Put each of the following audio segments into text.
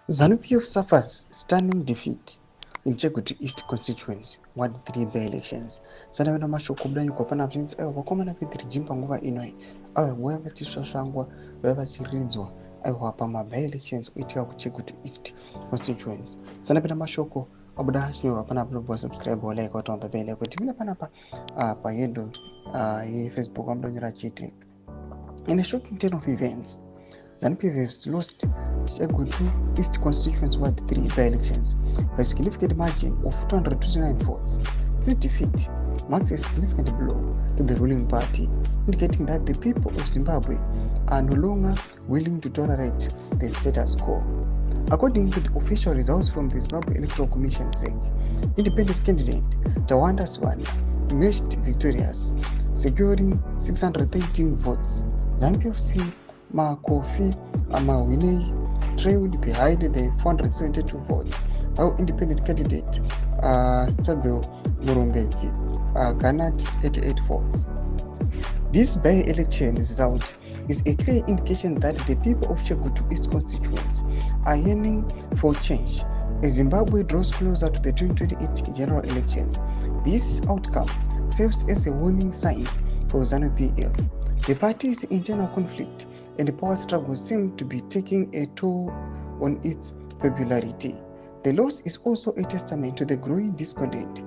ZANU-PF suffers stunning defeat in Chegutu East constituency, Ward 3 by-elections. Sanavena mashoko kudanyikwa pana zvinzi aiwa vakomana ve3G panguva inoi aiwa vauya vachisvasvangwa vauya vachiridzwa aiwa pama-by-elections oitika kuChegutu East constituency. Sanapinda mashoko abuda achinyorwa panapa nobva subscribe like out on the bell kuti mina panapa pahedo yeFacebook amuda kunyora achiti in a shocking turn of events ZANU-PF has lost Chegutu East Constituency Ward 3 by-elections by a significant margin of 229 votes. This defeat marks a significant blow to the ruling party, indicating that the people of Zimbabwe are no longer willing to tolerate the status quo. According to the official results from the Zimbabwe Electoral Commission saying, independent candidate Tawanda Swana emerged victorious, securing 613 votes. ZANU-PF Makofi Amawinei trailed behind the 472 votes. Our independent candidate Stabile Murumbeti garnered 88 votes. This by-election result is a clear indication that the people of Chegutu East constituency are yearning for change. As Zimbabwe draws closer to the 2028 general elections, this outcome serves as a warning sign for ZANU-PF. The party's internal conflict and the power struggle seem to be taking a toll on its popularity. The loss is also a testament to the growing discontent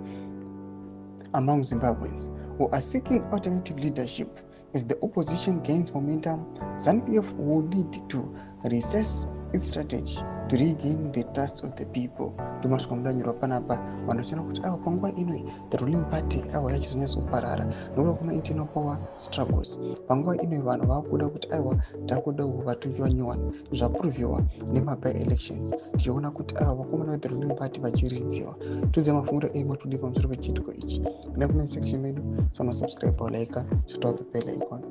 among Zimbabweans who are seeking alternative leadership. As the opposition gains momentum, ZANU-PF will need to reassess its strategy to regain the trust of the people. Tomasvika mudanyirwa panapa vanochana kuti ava panguva inoi the ruling party ava yachizonyatsoparara nokuda kwama-internal power struggles. Panguva inoi vanhu vakuda kuti aiwa takuda vatongi vanyuwani zvapuruvhiwa nema-by-elections. Tichiona kuti ava vakomana ve the ruling party vachiridziwa. Tudze mafunguro ematudi pamusoro pechiitiko ichi. Kuda kuna section medu, subscribe or like, shut out the bell icon.